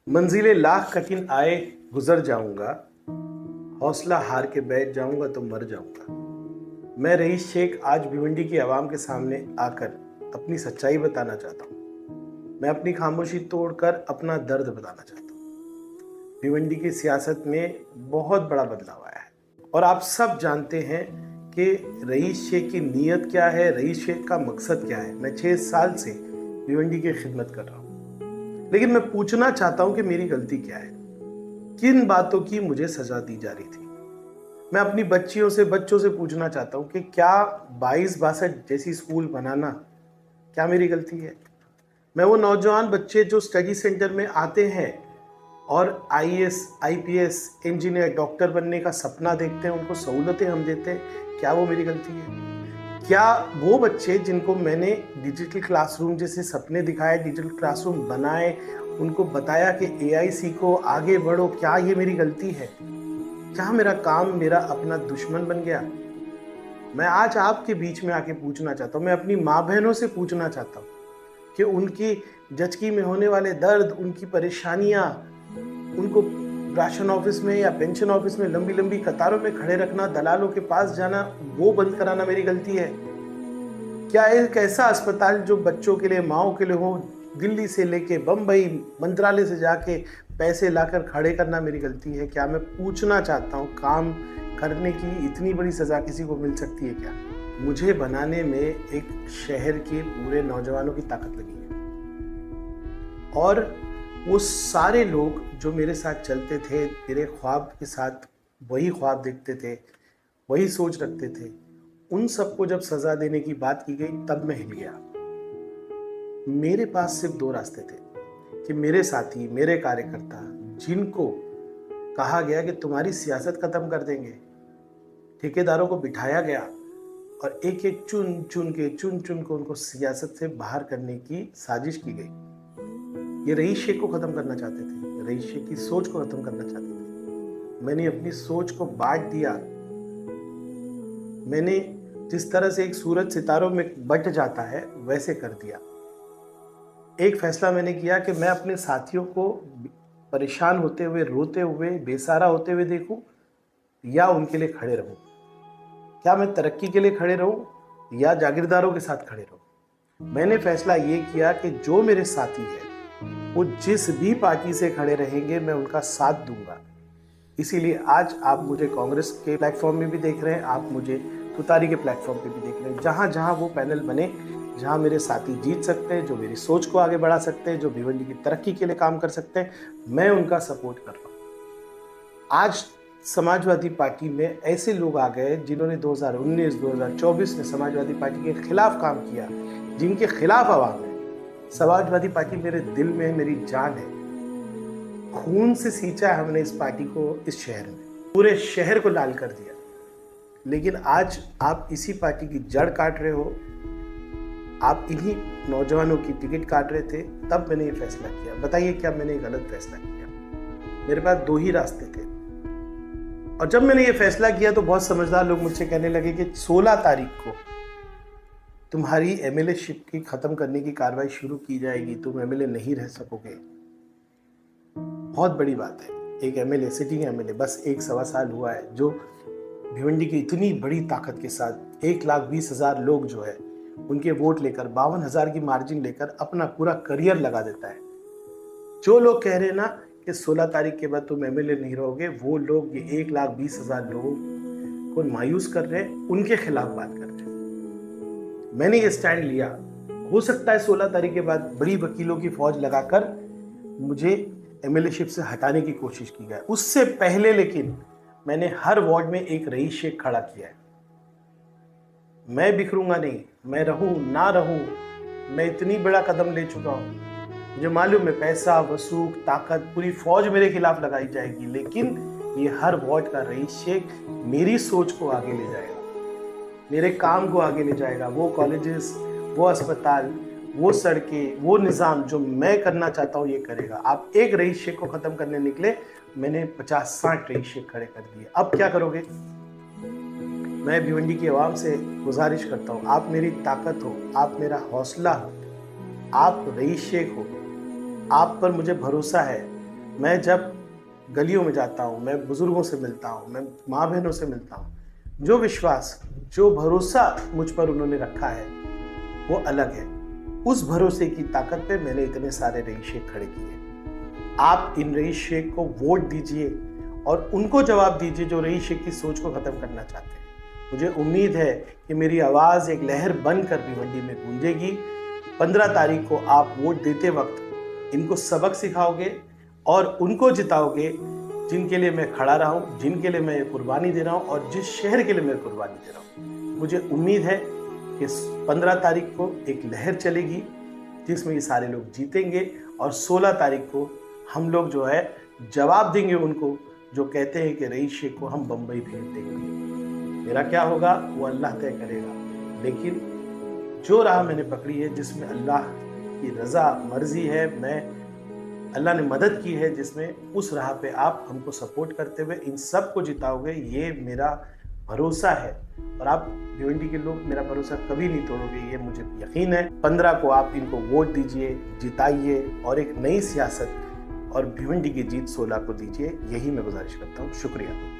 मंजिलें लाख कठिन आए गुजर जाऊंगा, हौसला हार के बैठ जाऊंगा तो मर जाऊंगा। मैं रईस शेख आज भिवंडी की आवाम के सामने आकर अपनी सच्चाई बताना चाहता हूँ। मैं अपनी खामोशी तोड़कर अपना दर्द बताना चाहता हूँ। भिवंडी की सियासत में बहुत बड़ा बदलाव आया है और आप सब जानते हैं कि रईस शेख की नीयत क्या है, रईस शेख का मकसद क्या है। मैं 6 साल से भिवंडी की खिदमत कर रहा हूँ, लेकिन मैं पूछना चाहता हूं कि मेरी गलती क्या है, किन बातों की मुझे सजा दी जा रही थी। मैं अपनी बच्चों से पूछना चाहता हूं कि क्या 22-62 जैसी स्कूल बनाना क्या मेरी गलती है। मैं वो नौजवान बच्चे जो स्टडी सेंटर में आते हैं और आईएएस आईपीएस इंजीनियर डॉक्टर बनने का सपना देखते हैं, उनको सहूलतें हम देते हैं, क्या वो मेरी गलती है। क्या वो बच्चे जिनको मैंने डिजिटल क्लासरूम जैसे सपने दिखाए, डिजिटल क्लासरूम बनाए, उनको बताया कि एआई सीखो, आगे बढ़ो, क्या ये मेरी गलती है। क्या मेरा काम मेरा अपना दुश्मन बन गया। मैं आज आपके बीच में आके पूछना चाहता हूँ, मैं अपनी माँ बहनों से पूछना चाहता हूँ कि उनकी जचकी में होने वाले दर्द, उनकी परेशानियाँ, उनको राशन ऑफिस में या पेंशन ऑफिस में लंबी लंबी कतारों में खड़े रखना, दलालों के पास जाना, वो बंद कराना मेरी गलती है। क्या एक ऐसा अस्पताल जो बच्चों के लिए, माओ के लिए हो, दिल्ली से लेके बम्बई, मंत्रालय से जाके पैसे लाकर खड़े करना मेरी गलती है। क्या मैं पूछना चाहता हूँ, काम करने की इतनी बड़ी सजा किसी को मिल सकती है क्या। मुझे बनाने में एक शहर के पूरे नौजवानों की ताकत लगी है और वो सारे लोग जो मेरे साथ चलते थे, मेरे ख्वाब के साथ वही ख्वाब देखते थे, वही सोच रखते थे, उन सबको जब सजा देने की बात की गई तब मैं हिल गया। मेरे पास सिर्फ 2 रास्ते थे कि मेरे साथी, मेरे कार्यकर्ता, जिनको कहा गया कि तुम्हारी सियासत खत्म कर देंगे, ठेकेदारों को बिठाया गया और एक एक चुन चुन को उनको सियासत से बाहर करने की साजिश की गई। ये रईस शेख को खत्म करना चाहते थे, रईस शेख की सोच को खत्म करना चाहते थे। मैंने अपनी सोच को बांट दिया। मैंने जिस तरह से एक सूरज सितारों में बट जाता है वैसे कर दिया। एक फैसला मैंने किया कि मैं अपने साथियों को परेशान होते हुए, रोते हुए, बेसहारा होते हुए देखूं या उनके लिए खड़े रहूं। क्या मैं तरक्की के लिए खड़े रहूं या जागीरदारों के साथ खड़े रहूं। मैंने फैसला ये किया कि जो मेरे साथी है वो जिस भी पार्टी से खड़े रहेंगे मैं उनका साथ दूंगा। इसीलिए आज आप मुझे कांग्रेस के प्लेटफॉर्म में भी देख रहे हैं, आप मुझे तुतारी के प्लेटफॉर्म पे भी देख रहे हैं। जहाँ जहाँ वो पैनल बने, जहाँ मेरे साथी जीत सकते हैं, जो मेरी सोच को आगे बढ़ा सकते हैं, जो भिवंडी की तरक्की के लिए काम कर सकते हैं, मैं उनका सपोर्ट कर रहा हूँ। आज समाजवादी पार्टी में ऐसे लोग आ गए जिन्होंने 2019-2024 में समाजवादी पार्टी के खिलाफ काम किया, जिनके खिलाफ आवाम है। समाजवादी पार्टी मेरे दिल में है, मेरी जान है। खून से सींचा है हमने इस पार्टी को, इस शहर में पूरे शहर को लाल कर दिया। लेकिन आज आप इसी पार्टी की जड़ काट रहे हो, आप इन्हीं नौजवानों की टिकट काट रहे थे। तब मैंने ये फैसला किया। बताइए क्या मैंने गलत फैसला किया। मेरे पास 2 ही रास्ते थे और जब मैंने ये फैसला किया तो बहुत समझदार लोग मुझसे कहने लगे कि 16 तारीख को तुम्हारी एमएलए शिप की खत्म करने की कार्रवाई शुरू की जाएगी, तुम एमएलए नहीं रह सकोगे। बहुत बड़ी बात है, एक एमएलए, सिटिंग एमएलए, बस 1-1.25 साल हुआ है, जो भिवंडी की इतनी बड़ी ताकत के साथ 1,20,000 लोग जो है उनके वोट लेकर 52,000 की मार्जिन लेकर अपना पूरा करियर लगा देता है। जो लोग कह रहे हैं ना कि 16 तारीख के बाद तुम एमएलए नहीं रहोगे, वो लोग ये 1,20,000 लोगों को मायूस कर रहे हैं, उनके खिलाफ बात कर रहे हैं। मैंने ये स्टैंड लिया। हो सकता है 16 तारीख के बाद बड़ी वकीलों की फौज लगाकर मुझे एमएलए शिप से हटाने की कोशिश की जाए। उससे पहले लेकिन मैंने हर वार्ड में एक रईस शेख खड़ा किया है। मैं बिखरूंगा नहीं, मैं रहूं ना रहूं, मैं इतनी बड़ा कदम ले चुका हूं। मुझे मालूम है पैसा, वसूख, ताकत, पूरी फौज मेरे खिलाफ लगाई जाएगी, लेकिन ये हर वार्ड का रईस शेख मेरी सोच को आगे ले जाएगा, मेरे काम को आगे ले जाएगा। वो कॉलेजेस, वो अस्पताल, वो सड़कें, वो निज़ाम जो मैं करना चाहता हूँ ये करेगा। आप एक रईस शेख को ख़त्म करने निकले, मैंने 50-60 रईस शेख खड़े कर दिए। अब क्या करोगे। मैं भिवंडी की आवाम से गुजारिश करता हूँ, आप मेरी ताकत हो, आप मेरा हौसला हो, आप रईस शेख हो, आप पर मुझे भरोसा है। मैं जब गलियों में जाता हूँ, मैं बुजुर्गों से मिलता हूँ, मैं माँ बहनों से मिलता हूँ, जो विश्वास, जो भरोसा मुझ पर उन्होंने रखा है वो अलग है। उस भरोसे की ताकत पे मैंने इतने सारे रईस शेख खड़े किए। आप इन रईस शेख को वोट दीजिए और उनको जवाब दीजिए जो रईस शेख की सोच को खत्म करना चाहते हैं। मुझे उम्मीद है कि मेरी आवाज़ एक लहर बनकर भिवंडी में गूंजेगी। 15 तारीख को आप वोट देते वक्त इनको सबक सिखाओगे और उनको जिताओगे जिनके लिए मैं खड़ा रहा हूँ, जिनके लिए मैं कुर्बानी दे रहा हूँ और जिस शहर के लिए मैं कुर्बानी दे रहा हूँ। मुझे उम्मीद है कि 15 तारीख को एक लहर चलेगी जिसमें ये सारे लोग जीतेंगे और 16 तारीख को हम लोग जो है जवाब देंगे उनको जो कहते हैं कि रईस शेख को हम बम्बई भेज देंगे। मेरा क्या होगा वो अल्लाह तय करेगा, लेकिन जो राह मैंने पकड़ी है जिसमें अल्लाह की रज़ा मर्जी है, मैं अल्लाह ने मदद की है जिसमें, उस राह पे आप हमको सपोर्ट करते हुए इन सब को जिताओगे, ये मेरा भरोसा है। और आप भिवंडी के लोग मेरा भरोसा कभी नहीं तोड़ोगे, ये मुझे यकीन है। 15 को आप इनको वोट दीजिए, जिताइए और एक नई सियासत और भिवंडी की जीत 16 को दीजिए, यही मैं गुजारिश करता हूँ। शुक्रिया।